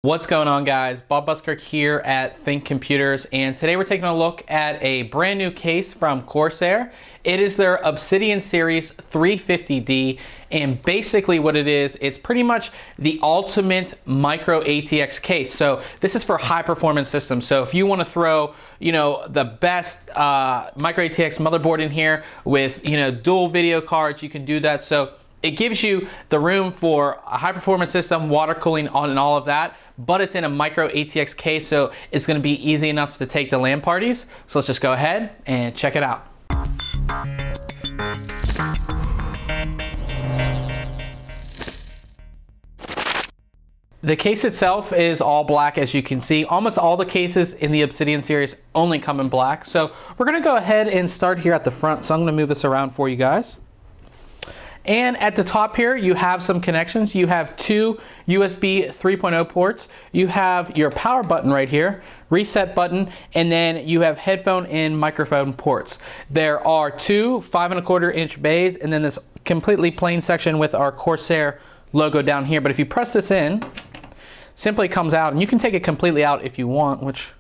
What's going on, guys? Bob Buskirk here at Think Computers, and today we're taking a look at a brand new case from Corsair. It is their Obsidian Series 350D, and basically what it is, it's pretty much the ultimate micro ATX case. So this is for high performance systems. So if you want to throw, the best micro ATX motherboard in here with, dual video cards, you can do that. So it gives you the room for a high performance system, water cooling on and all of that, but it's in a micro ATX case, so it's gonna be easy enough to take to LAN parties. So let's just go ahead and check it out. The case itself is all black, as you can see. Almost all the cases in the Obsidian series only come in black. So we're gonna go ahead and start here at the front. So I'm gonna move this around for you guys. And at the top here, you have some connections. You have two USB 3.0 ports. You have your power button right here, reset button, and then you have headphone and microphone ports. There are two 5¼ bays, and then this completely plain section with our Corsair logo down here. But if you press this in, simply comes out, and you can take it completely out if you want, which,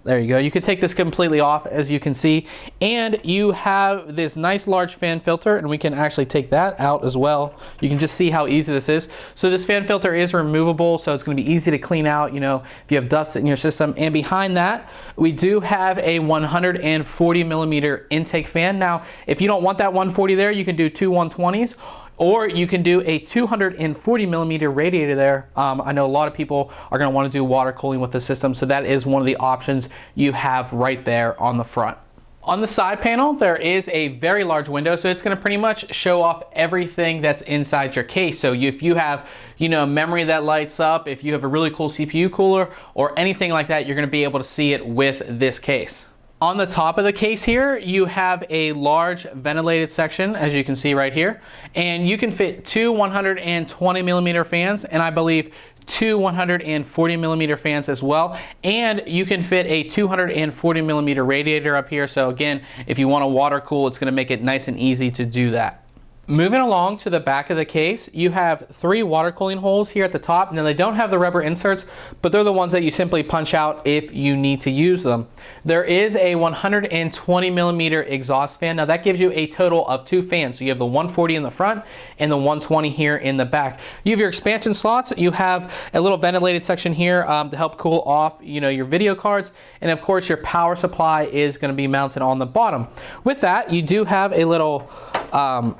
there you go. You can take this completely off, as you can see, and you have this nice large fan filter, and we can actually take that out as well. You can just see how easy this is. So this fan filter is removable, so it's going to be easy to clean out, if you have dust in your system. And behind that, we do have a 140mm intake fan. Now, if you don't want that 140 there, you can do two 120s. Or you can do a 240mm radiator there. I know a lot of people are going to want to do water cooling with the system, so that is one of the options you have right there on the front. On the side panel, there is a very large window, so it's going to pretty much show off everything that's inside your case. So if you have, memory that lights up, if you have a really cool CPU cooler or anything like that, you're going to be able to see it with this case. On the top of the case here, you have a large ventilated section, as you can see right here, and you can fit two 120mm fans, and I believe two 140mm fans as well, and you can fit a 240mm radiator up here. So again, if you want to water cool, it's going to make it nice and easy to do that. Moving along to the back of the case, you have three water cooling holes here at the top. Now, they don't have the rubber inserts, but they're the ones that you simply punch out if you need to use them. There is a 120mm exhaust fan. Now, that gives you a total of two fans. So you have the 140 in the front and the 120 here in the back. You have your expansion slots. You have a little ventilated section here to help cool off, your video cards. And of course, your power supply is going to be mounted on the bottom. With that, you do have a little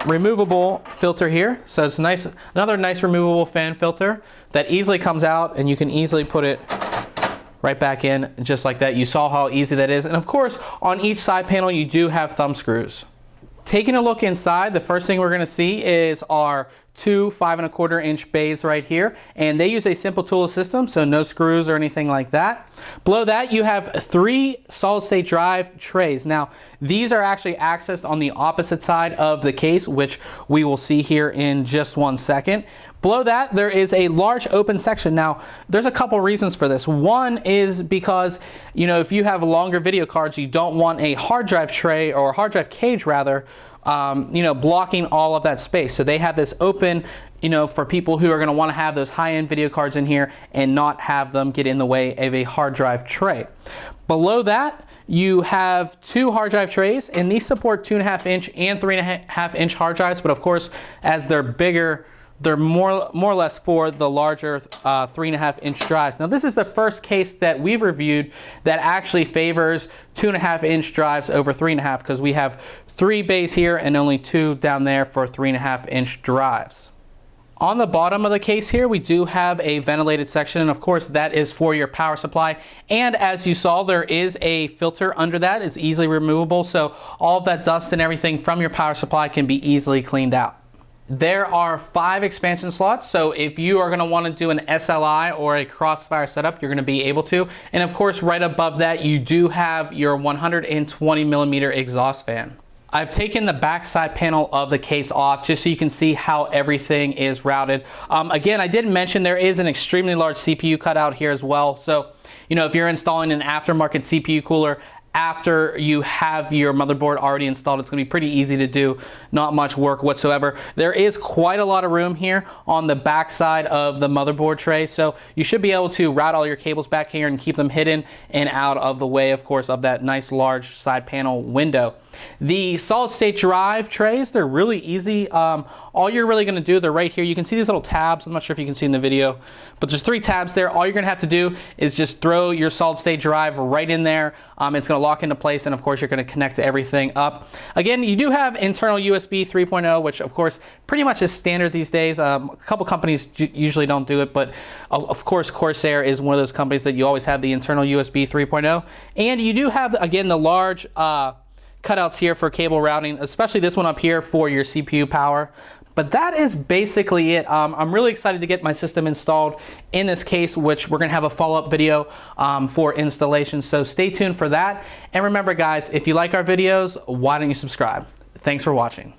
removable filter here. So it's nice, another nice removable fan filter that easily comes out, and you can easily put it right back in just like that. You saw how easy that is. And of course, on each side panel, you do have thumb screws. Taking a look inside, the first thing we're going to see is our two 5¼ bays right here, and they use a simple tool system, so no screws or anything like that. Below that, you have three solid-state drive trays. Now, these are actually accessed on the opposite side of the case, which we will see here in just one second. Below that, there is a large open section. Now, there's a couple reasons for this. One is because, if you have longer video cards, you don't want a hard drive tray, or hard drive cage rather, blocking all of that space. So they have this open, for people who are going to want to have those high-end video cards in here and not have them get in the way of a hard drive tray. Below that, you have two hard drive trays, and these support 2.5" and 3.5" hard drives. But of course, as they're bigger, they're more or less for the larger 3.5" drives. Now, this is the first case that we've reviewed that actually favors 2.5" drives over 3.5, because we have three bays here and only two down there for 3.5" drives. On the bottom of the case here, we do have a ventilated section, and of course that is for your power supply. And as you saw, there is a filter under that. It's easily removable, so all of that dust and everything from your power supply can be easily cleaned out. There are 5 expansion slots, so if you are going to want to do an SLI or a crossfire setup, you're going to be able to. And of course, right above that, you do have your 120mm exhaust fan. I've taken the back side panel of the case off just so you can see how everything is routed. Again, I did mention there is an extremely large CPU cutout here as well. So, if you're installing an aftermarket CPU cooler, after you have your motherboard already installed. It's going to be pretty easy to do, not much work whatsoever. There is quite a lot of room here on the back side of the motherboard tray, so you should be able to route all your cables back here and keep them hidden and out of the way, of course, of that nice large side panel window. The solid state drive trays, they're really easy. All you're really going to do, they're right here. You can see these little tabs. I'm not sure if you can see in the video, but there's 3 tabs there. All you're going to have to do is just throw your solid state drive right in there. It's going to lock into place, and of course you're going to connect everything up. Again, you do have internal USB 3.0, which of course pretty much is standard these days. A couple companies usually don't do it, but of course Corsair is one of those companies that you always have the internal USB 3.0. And you do have, again, the large cutouts here for cable routing, especially this one up here for your CPU power. But that is basically it. I'm really excited to get my system installed in this case, which we're gonna have a follow-up video for installation. So stay tuned for that. And remember guys, if you like our videos, why don't you subscribe? Thanks for watching.